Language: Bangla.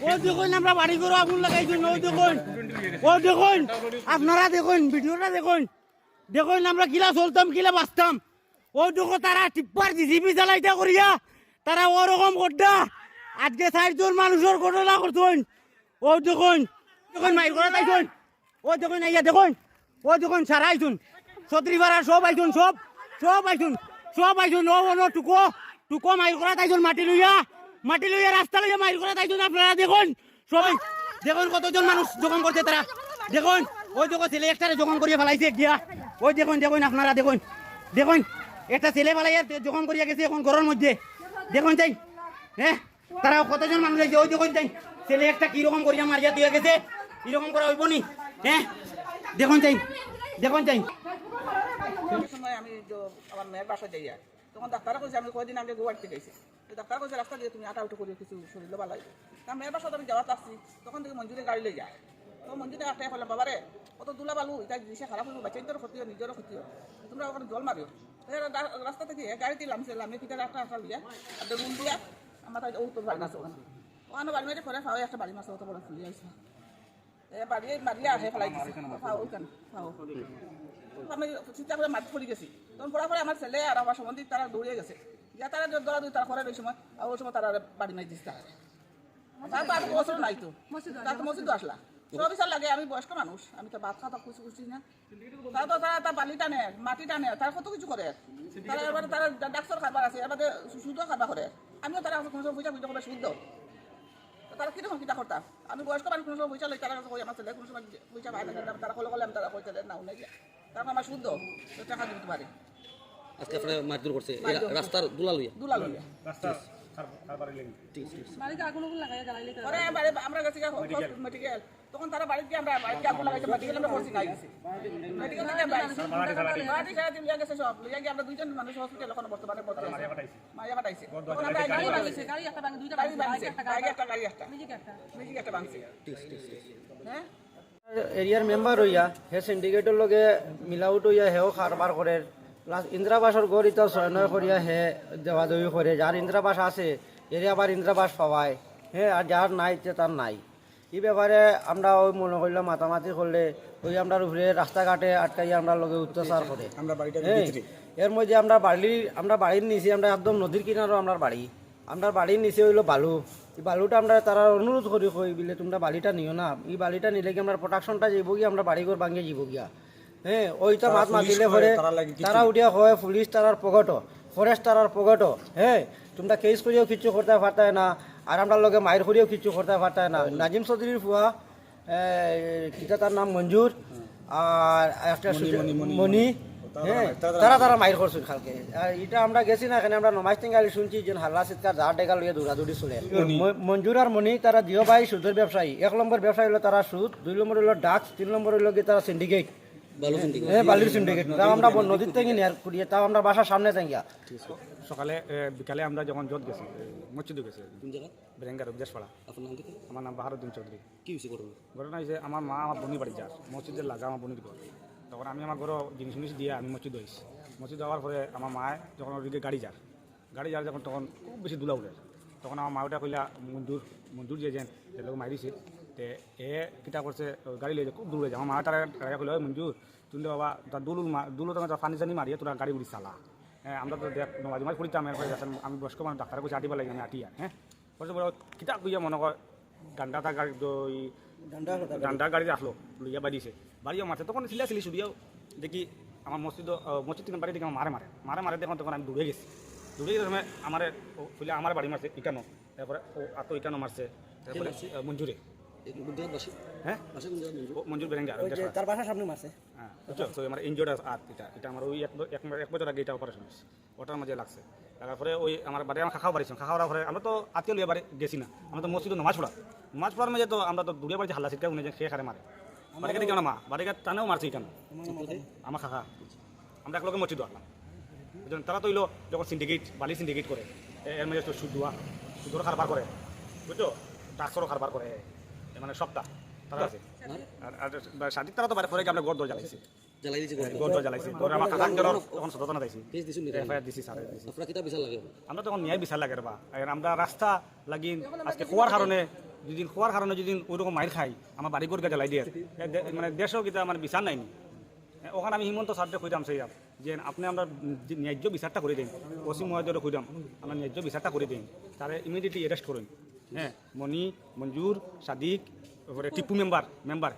ও দেখুন আমরা বাড়ি করে আগুন লাগাইছেন, ও দেখুন আপনারা দেখুন ভিডিওটা দেখুন, দেখুন আমরা কিলা চলতাম কিলা বাঁচতাম। ও দেখো তারা টিপ্পার জিসিপি চালাইতে করিয়া তারা ওরকম করতা আজকে ৬০ জন মানুষের ঘটনা করছেন। ও দেখুন দেখুন মাইর করে তাইছুন, ও দেখুন আইয়া দেখুন, ও দেখুন সারা আইছুন ছত্রিপাড়া সব আইছুন, সব আইছুন ও টুকো মাইর করা তাইছুন, মাটি লইয়া রাস্তা লইয়া মাইর করা তাইছুন। আপনারা দেখুন সবাই দেখুন কতজন মানুষ জখম করছে তারা, দেখুন ওই দেখো ছেলে একটারে জখম করিয়া ফেলাইছে গিয়া, ওই দেখুন আপনারা দেখুন একটা ছেলে ফেলাইয়া জখম করিয়া গেছে এখন ঘরের মধ্যে। দেখুন যাই হ্যাঁ তারা কতজন মানুষ হয়েছে, ওই দেখুন যাই ছেলে একটা কিরকম করিয়া মারিয়া দিয়ে গেছে, কিরকম করা হইব নি হ্যাঁ দেখুন যাই সময় আমি আমার মেয়ের বাসা যাইয়া তখন ডাক্তারা কইছে আমি কয়দিন আগে গোয়ার থেকে গেছি, ডাক্তার কইছে রাস্তা দিয়ে তুমি আটা উঠো করিও কিছু শরীর ভালো লাগবে। তার মেয়ের বাসা আমি যাওয়া আসছি তখন থেকে মঞ্জুরে গাড়ি লই যায়, তো মঞ্জুরে আটটাই ফেলাম বাবারে অত দুলা বালু এটা জিনিসে খারাপ হইব, বাচ্চাদেরও ক্ষতি হয় নিজেরও ক্ষতি হয়, তোমরা ওখানে জল মারিও। রাস্তা থেকে গাড়ি দিলাম আমি পিতার আটটা লইয়া আর রুম দিয়া আমার তাই উত্তর বাড়ি মাছ ওখানে ওখানে বাড়ি মারি পরে ফাও একটা বাড়ি মাছ অত বড় ফুলি আইসা বাড়ি মারিয়া আহে ফেলাই দিছি ফাও ওইখানে ফাও আমি চিন্তা করে মাটি পড়ে গেছি, তখন পড়া পরে আমার ছেলে আর আমার সম্বন্ধী তারা দৌড়িয়ে গেছে, যা তারা দৌড়া দুই তারা করে ওই সময় আর ওই সময় তারা বাড়ি মারি দিচ্ছে তার বছর নাই তো তার তো মসজিদ আসলা সব বিচার লাগে। আমি বয়স্ক মানুষ, আমি তো ভাত খাওয়া খুশি না, তারা তো তার বালি টানে মাটি টানে তারা কত কিছু করে, তারা এবারে তারা ডাক্তার খাবার আছে এবারে শুদ্ধ খাবার করে, আমিও তারা কোনো সময় পয়সা করে শুদ্ধ তারা কিরকম কিতা করতাম। আমি বয়স্ক মানুষ কোনো সময় পয়সা লই তারা কাছে আমার ছেলে কোনো সময় পয়সা পায় না, তারা কলে আমি তারা পয়সা দেন না উনি তারপর আমার শুদ্ধ টাকা দিতে পারে। আজকে আপনারা মারধর করছে রাস্তার দুলা লইয়া আমরা গেছি মেডিকেল, তখন তারা বাড়িতে আমরা বাড়িতে আগুন লাগাইছে মেডিকেল আমরা পৌঁছি নাই গেছি মেডিকেল থেকে বাড়ি সারা দিন লিয়া গেছে সব লিয়া গিয়ে আমরা দুইজন মানুষ হসপিটাল এখন বর্তমানে পড়তে আছে মাইয়া পাঠাইছে তখন আমরা গাড়ি ভাঙিছে গাড়ি একটা ভাঙি দুইটা গাড়ি ভাঙিছে গাড়ি একটা মিউজিক একটা ভাঙছে হ্যাঁ এরিয়ার মেম্বার হইয়া হে সিন্ডিকেটর লগে মিলাউট হইয়া হেও কারবার করে প্লাস ইন্দ্রাবাসর গড় ইতা ৬-৯ করিয়া হে দেওয়া দেওয়ি করে, যার ইন্দ্রাবাস আছে এর আবার ইন্দ্রাবাস পাওয়ায় হ্যাঁ, আর যার নাই তার নাই। এই ব্যাপারে আমরা ওই মনে করলাম মাতামাতি করলে ওই আমরা উপরে রাস্তাঘাটে আটকাইয়া আমরা লগে অত্যাচার করে হ্যাঁ। এর মধ্যে আমরা বাড়ির নিচে আমরা একদম নদীর কিনারও আমরা বাড়ির নিচে হইলো বালু, এই বালুটা আমরা তারা অনুরোধ করি কই বলে তোমরা বালিটা নিও না, এই বালিটা নিলে কি আমরা প্রোটেকশনটা যাইব গিয়া আমরা বাড়িঘর ভাঙিয়ে যাব গিয়া হ্যাঁ। ওইটা মাত মাতিলে পরে তারা উঠিয়া হয় পুলিশ তারার পকেট ফরেস্ট তারার পকেট হ্যাঁ, তোমরা কেস করিও কিছু করতে পারতায় না, আর আমরা লগে মায়ের করিও কিছু করতে পারতায় না। নাজিম চৌধুরীর ফুয়া কিটা তার নাম মঞ্জুর আর একটা মণি হ্যাঁ, তারা মাইর করছেন খালকে। আর এটা আমরা গেছি না, এখানে আমরা নমাজ টেঙ্গালি শুনছি যে হাল্লা চিৎকার ঝাড় ডেকা লইয়া দৌড়াদৌড়ি চলে। মঞ্জুর আর মণি তারা দিও ভাই সুদের ব্যবসায়ী, ১ নম্বর ব্যবসায়ী হলো তারা সুদ, 2 নম্বর হলো ডাক্স, 3 নম্বর হইলো কি তারা সিন্ডিকেট বালির সিন্ডিকেট। তাও আমরা নদীর থেকে নেয়ার করিয়ে তাও আমরা বাসার সামনে থাকিয়া সকালে বিকালে আমরা যখন জোট গেছি মসজিদে গেছি বেরেঙ্গার বিদেশপাড়া। আমার নাম বাহারুদ্দিন চৌধুরী। কি হয়েছে ঘটনা হয়েছে আমার মা আমার বোনি বাড়ি যার মসজিদের লাগা আমার বোনির ঘর, তখন আমি আমার ঘরও জিনিস দিয়ে আমি মসজিদ হয়েছি। মসজিদ হওয়ার পরে আমার মায় যখন ওদিকে গাড়ি যার যখন তখন খুব বেশি দুলা উঠে, তখন আমার মা ওটা কইলা মঞ্জুর যে লোক মারিছে তে এ কিতা করছে গাড়ি লিয়ে খুব দূরে যায়। আমার মা তারা কইল মঞ্জুর তুমি বাবা তার দুলো তোমার পানি চানি মারিয়ে তোরা গাড়ি উড়ি চালা হ্যাঁ। আমরা তো দেখ নমাজ পড়িতাম আমি বয়স্ক মানুষ ডাক্তার কইছে আটিবা লাগে আমি আটিয়া হ্যাঁ বলছে বড় কিতা কইয়া মনে কর গান্ডা তার গাড়ি ডান্ডা গাড়ি রাখলো লইয়া বাড়িছে বাড়িও মারছে, তখন চিল্লাচিল্লি শুধিয়াও দেখি আমার মসজিদ থেকে বাড়ি দেখি আমার মারে দেখুন, তখন আমি দৌড়ে গেছি সময় আমার বাড়ি মারছে ইটানো, তারপরে ও আতো ইটানো মারছে, তারপরে মঞ্জুরে হ্যাঁ মঞ্জুর বেরেঙ্গা তার বাসার সামনে মারছে হ্যাঁ বুঝছো। তো আমার ইনজোর্ড এটা আমার ওই এক বছর আগে এটা অপারেশন হয়েছে, ওটার মাঝে লাগছে। তারপরে ওই আমার বাড়ি আমার খাওয়া বাড়িছিলাম, খাওয়ার পরে আমরা তো আত্মীয় লিয়ে বাড়ি গেছি না, আমরা তো মসজিদে নামাজ পড়ার মাঝে তো আমরা তো দূরে বাড়িতে হাল্লা সিটকা উনি খেয়ে খারে মারে বাড়িকে দিকে মা বাড়িকে টানেও মারছে কেন আমার খাখা। আমরা এক লোকের মসজিদ আসলাম, বুঝলেন। তারা তো হইলো যখন বালি সিন্ডিকেট করে এর মাঝে তো সুদর কারবার করে বুঝছো, ডাক্তারও কারবার করে মানে সপ্তাহ তারা আছে। আর সাদিক তারা তো বাড়ি পরে আমরা গড় দর জ্বালাইছি আমার কাকার জন্য তখন সচেতন দিয়েছি এফআইআর দিছি স্যার আমরা তখন ন্যায় বিচার লাগে বা আমরা রাস্তা লাগি আজকে খোয়ার কারণে যদি খোয়ার কারণে যদি ওইরকম মাইর খাই আমার বাড়ি ঘর জ্বালাই দিয়ে মানে দেশও কিন্তু আমার বিচার নাইনি ওখানে আমি হিমন্ত স্যারকে কইতাম সেই যে আপনি আমরা যে ন্যায্য বিচারটা করে দিন ওসি মহোদয়কে কইতাম আমরা ন্যায্য বিচারটা করে দিন তারে ইমিডিয়েটলি অ্যারেস্ট করুন হ্যাঁ মণি মঞ্জুর সাদিক তারপরে টিপু মেম্বার